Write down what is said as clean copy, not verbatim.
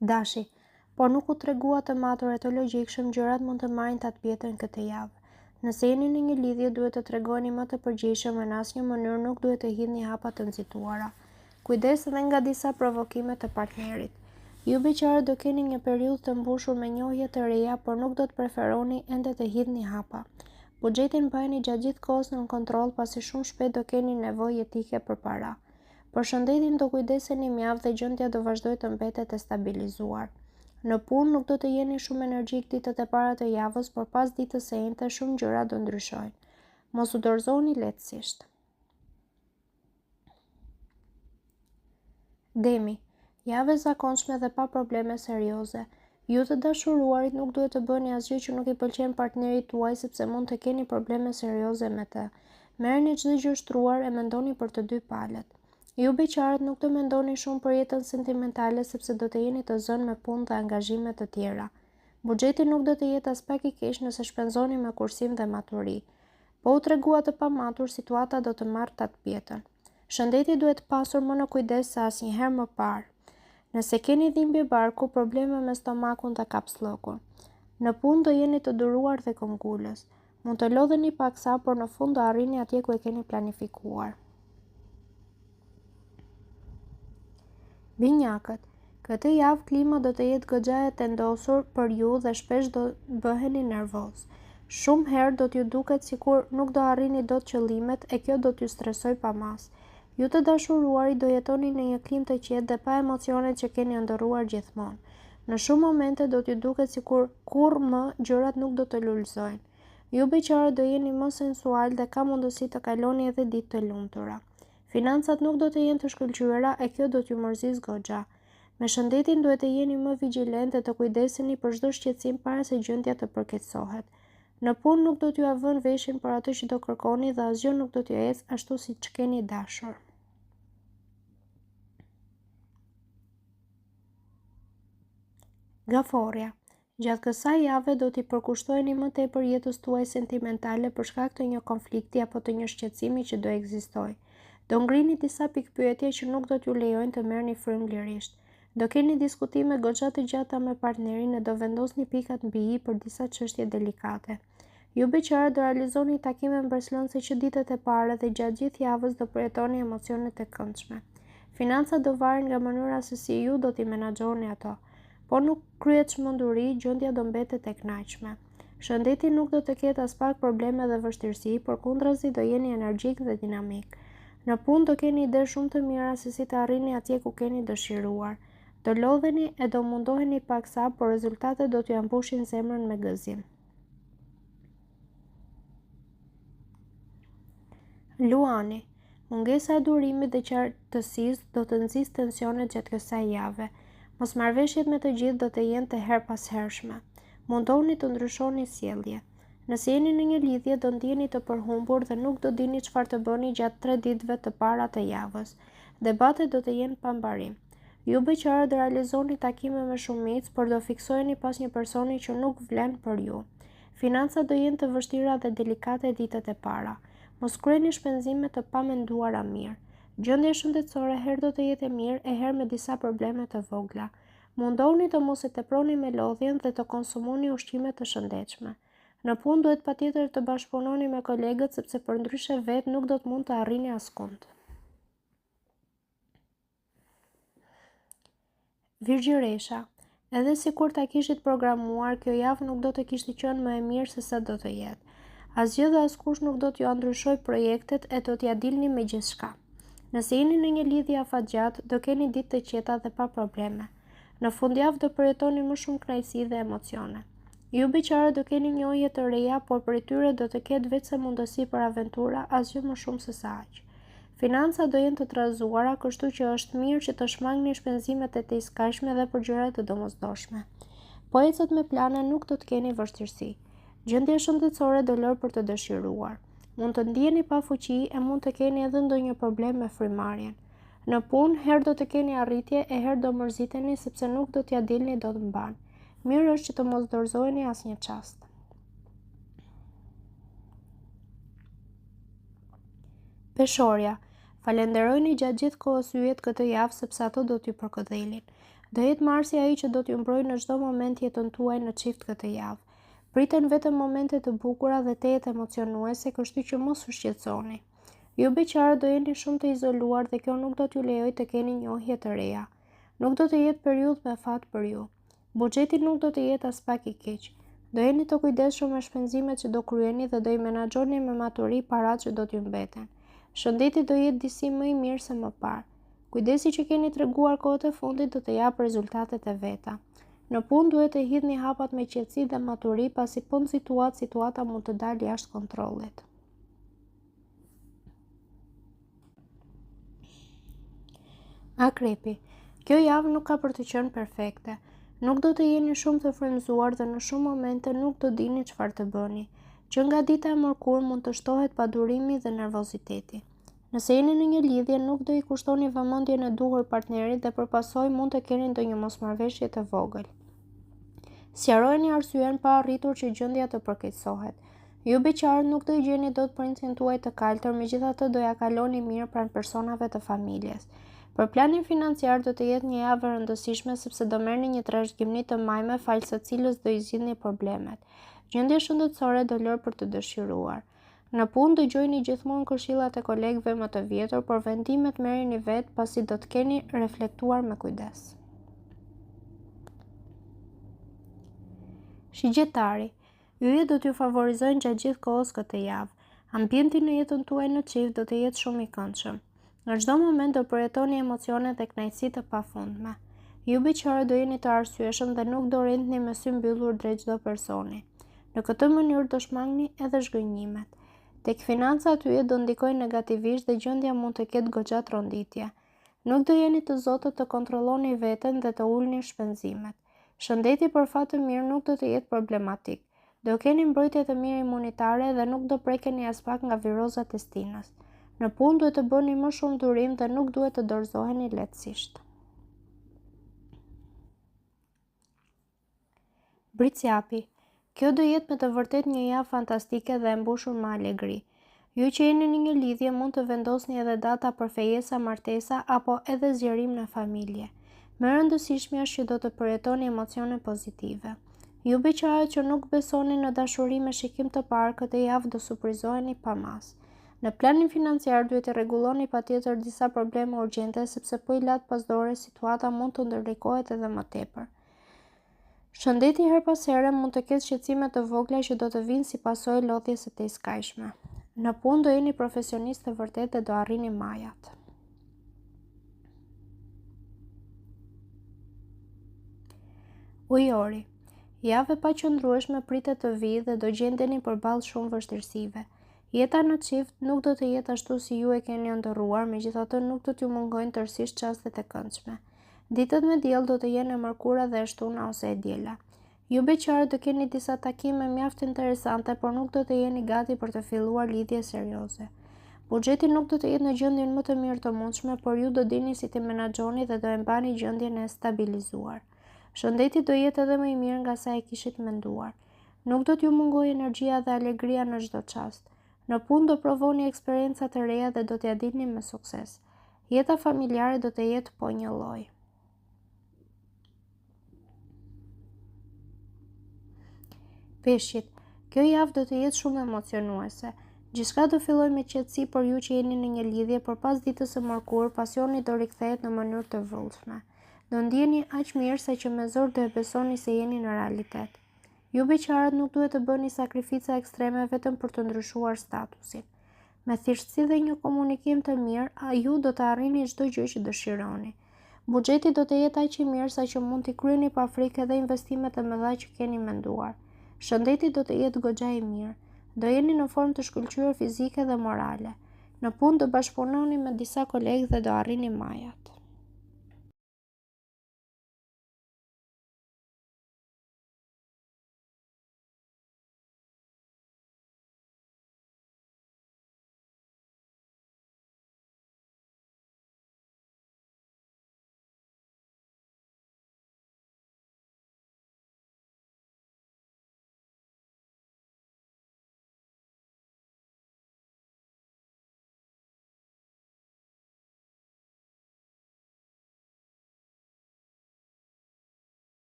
Dashi, por nuk u tregua të matur e të logjikshëm, gjërat mund të marrin tat pjetën këtë javë. Nëse jeni në një lidhje, duhet të tregoni më të përgjegjshëm e në asnjë mënyrë nuk duhet të hidhni hapa të nxituara. Kujdes edhe nga disa provokime të partnerit. Ju beqarët do keni një periudhë të mbushur me njohje të reja, por nuk do të preferoni ende të hidhni hapa. Buxhetin mbajeni gjatë gjithë kohës në kontroll, pasi shumë shpejt do keni nevojë etike për para. Për shëndetin do kujdeseni mjaft dhe gjendja do vazhdojë të mbetet e stabilizuar. Në punë nuk do të jeni shumë energjik ditët e para të javës, por pas ditës së njëjtë shumë gjëra do ndryshojnë. Mos u dorëzoni lehtësisht. Demi, javë e zakonshme dhe pa probleme serioze. Ju të dashuruarit nuk duhet të bëni asgjë që nuk i pëlqen partnerit tuaj, sepse mund të keni probleme serioze me të. Merrni çdo gjë shtruar e mendoni për të dy palët. Ju beqarët nuk të mendoni shumë për jetën sentimentale, sepse do të jeni të zënë me punë dhe angazhime të tjera. Buxheti nuk do të jetë as pak i keq nëse shpenzoni me kursim dhe maturi. Po u tregua të pamatur, situata do të marrë tat pjetën. Shëndeti duhet pasur më në kujdes se asnjëherë më parë. Nëse keni dhimbje barku, probleme me stomakun dhe kapsllokun. Në punë do jeni të duruar dhe këmbgulës. Mund të lodheni paksa, por në fund do arrini atje ku e keni planifikuar. Binjakët, këtë javë klima do të jetë goxha e tendosur për ju dhe shpesh do bëheni nervoz. Shumë herë do t'ju duket sikur nuk do arrini dot qëllimet e kjo do t'ju stresoj pamas. Ju të dashuruari do jetoni në një klim të qetë dhe pa emocionet që keni ndërruar gjithmonë. Në shumë momente do t'ju duket sikur kurrë më gjërat nuk do të lulëzojnë. Ju beqarët do jeni më sensual dhe ka mundësi të kaloni edhe ditë të lumtura. Financat nuk do të jenë të shkëlqyera e kjo do t'ju mërzis goxha. Me shëndetin duhet të jeni më vigjilent dhe të kujdeseni për çdo shqetësim para se gjendja të përkeqësohet. Në punë nuk do t'ju avën veshin për atë që do kërkoni dhe asgjë nuk do t'ju ecë ashtu siç keni dashur. Gaforja, gjatë kësaj jave do t'i përkushtojeni më tepër jetës tuaj sentimentale për shkak të një konflikti apo të një shqetësimi që do ekzistojë. Do ngrini disa pikpyetje që nuk do t'ju lejojnë të merrni frymë lirisht. Do keni diskutime goxha të gjata me partnerin e do vendosni pikat mbi i për disa çështje delikate. Ju beqarët do realizoni takime mbreslënse që ditët e para dhe gjatë gjithë javës do përjetoni emocionet e këndshme. Financat do varen nga mënyra se si ju do t'i menaxhoni ato. Po nuk kryet çmenduri, gjendja do mbetet e kënaqshme. Shëndeti nuk do të ketë as pak probleme dhe vështirësi, por kundrazi do jeni energjik dhe dinamik. Në punë do keni ide shumë të mira se si të arrini atje ku keni dëshiruar. Do lodheni e do mundoheni paksa, por rezultatet do t'ju ambushin zemrën me gëzim. Luani, mungesa e durimit dhe qartësisë do të nxjisë tensionet gjatë kësaj jave. Mosmarrveshjet me të gjithë do të jenë të herpashershme. Mundohuni të ndryshoni sjellje. Nëse jeni në një lidhje, do ndjeni të përhumbur dhe nuk do dini çfarë të bëni gjatë 3 ditëve të para të javës. Debatet do të jenë pa mbarim. Ju beqarët do realizoni takime me shumicë, por do fiksoheni pas një personi që nuk vlen për ju. Financat do jenë të vështira dhe delikate ditët e para. Mos kryeni shpenzime të pamenduara mirë. Gjendja shëndetësore herë do të jetë e mirë e herë me disa probleme të vogla. Mundohuni të mos e teproni me lodhjen dhe të konsumoni ushqime të shëndetshme. Në punë duhet patjetër të bashkëpunoni me kolegët sepse përndryshe vetë nuk do të mund të arrini askund. Virgjëresha, edhe sikur ta kishit programuar, kjo javë nuk do të kishte qenë më e mirë se sa do të jetë. Asgjë dhe askush nuk do t'ju ndryshojë projektet e do t'ja dilni me gjithçka. Nëse jeni në një lidhje afatgjatë, do keni ditë të qeta dhe pa probleme. Në fundjavë do përjetoni më shumë kënaqësi dhe emocione. Ju beqarët do keni njohje të reja, por për tyre do të ketë vetëm mundësi për aventura, asgjë më shumë se sa aq. Financat do jenë të trazuara, kështu që është mirë që të shmangni shpenzimet e të iskajshme dhe për gjëra të domosdoshme. Po ecët me plane nuk do të keni vështirësi. Gjendja shëndetësore do lërë për të dëshiruar. Mund të ndjeni pa fuqi e mund të keni edhe ndonjë problem me frymarrjen. Në punë, herë do të keni arritje e herë do mërziteni sepse nuk do t'ja dilni dot mban. Mirë është që të mos dorëzoheni asnjë çast. Peshorja, falenderojni gjatë gjithë kohës yjet këtë javë sepse ato do t'ju përkëdhelin. Do jetë Marsi ai që do t'ju mbrojë në çdo moment jetën tuaj në çift këtë javë. Priten vetëm momente të bukura dhe tejet emocionuese, kështu që mos u shqetësoni. Ju beqarë do jeni shumë të izoluar dhe kjo nuk do t'ju lejojë të keni njohje të reja. Nuk do të jetë periudhë me fat për ju. Buxheti nuk do të jetë as pak i keq. Do jeni të kujdesshëm me shpenzimet që do kryeni dhe do i menaxhoni me maturi paratë që do t'ju mbeten. Shëndeti do jetë disi më i mirë se më parë. Kujdesi që keni treguar kohët e fundit do të japë rezultatet e veta. Në punë duhet të hidhni hapat me qetësi dhe maturi, pasi po në situata mund të dalë jashtë kontrollit. Akrepi. Kjo javë nuk ka për të qenë perfekte. Nuk do të jeni shumë të frymëzuar dhe në shumë momente nuk do dini çfarë të bëni, që nga dita e mërkurë mund të shtohet padurimi dhe nervoziteti. Nëse jeni në një lidhje, nuk do i kushtoni vëmendjen e duhur partnerit dhe përpasoj mund të keni ndonjë mosmarrëveshje të vogël. Sqarojeni arsyen pa arritur që gjendja të përkeqësohet. Ju beqarët nuk do i gjeni dot princin tuaj të kaltër, megjithatë do ja kaloni mirë pranë personave të familjes. Për planin financiar do të jetë një javë e rëndësishme sepse do merrni një trashëgimni të majme falë së cilës do i zgjidhni problemet. Gjendja shëndetësore do lërë për të dëshiruar. Në punë dëgjojeni gjithmonë këshillat e kolegëve më të vjetër, por vendimet merrni vetë pasi do të keni reflektuar me kujdes. Shigjetari. Yjet do t'ju favorizojnë gjatë gjithë kohës këtë javë. Ambienti në jetën tuaj në çift do të jetë shumë i këndshëm. Në çdo moment do përjetoni emocione dhe kënaqësi të pafundme. Ju beqarë do jeni të arsyeshëm dhe nuk do rendni me sy mbyllur drejt çdo personi. Në këtë mënyrë do shmangni edhe zhgënjimet. Tek financat yjet do ndikojnë negativisht dhe gjendja mund të ketë goxha tronditje. Nuk do jeni të zotët të kontrolloni veten dhe të ulni shpenzimet. Shëndeti për fat të mirë nuk do të jetë problematik. Do keni mbrojtje të mirë imunitare dhe nuk do prekeni as pak nga virozat e stinës. Në punë duhet të bëni më shumë durim dhe nuk duhet të dorëzoheni lehtësisht. Bricjapi. Kjo do jetë me të vërtet një javë fantastike dhe e mbushur me alegri. Ju që jeni në një lidhje mund të vendosni edhe data për fejesa, martesa apo edhe zgjerim në familje. Më e rëndësishmja është që do të përjetoni emocione pozitive. Ju beqarët që nuk besoni në dashuri me shikim të parë, këtë javë do surprizoheni pa mas. Në planin financiar duhet të rregulloni patjetër disa probleme urgjente sepse po i lat pasdore situata mund të ndërlikohet edhe më tepër. Shëndeti her pas here mund të ketë shqetësime të vogla që do të vinë si pasojë lodhjes së tejskajshme. Në punë do jeni profesionist të vërtetë dhe do arrini majat. Ujori. Javë e paqëndrueshme pritet të vijë dhe do gjendeni përballë shumë vështirësive. Jeta në çift nuk do të jetë ashtu si ju e keni ëndërruar, megjithatë nuk do t'ju mungojnë tërësisht çastet e këndshme. Ditët me diell do të jenë e mërkura dhe e shtuna ose e diela. Ju beqarët do keni disa takime mjaft interesante, por nuk do të jeni gati për të filluar lidhje serioze. Buxheti nuk do të jetë në gjendjen më të mirë të mundshme, por ju do dini si të menaxhoni dhe do e mbani gjendjen e stabilizuar. Shëndeti do jetë edhe më i mirë nga sa e kishit menduar. Nuk do t'ju mungojë energjia dhe alegria në çdo çast. Në punë do provoni eksperienca të reja dhe do t'ja dilni me sukses. Jeta familjare do të jetë po një lloj. Peshqit. Kjo javë do të jetë shumë emocionuese. Gjithçka do fillojë me qetësi për ju që jeni në një lidhje, por pas ditës së mërkurë, pasioni do rikthehet në mënyrë të vullshme. Do ndjeni aq mirë sa që me zor do e besoni se jeni në realitet. Ju beqarët nuk duhet të bëni sakrifica ekstreme vetëm për të ndryshuar statusin. Me thjeshtësi dhe një komunikim të mirë, ju do të arrini çdo gjë që dëshironi. Buxheti do të jetë aq i mirë sa që mund t'i kryeni pa frikë edhe investimet e mëdha që keni menduar. Shëndeti do të jetë goxha i mirë. Do jeni në formë të shkëlqyer fizike dhe morale. Në punë do bashkëpunoni me disa kolegë dhe do arrini majat.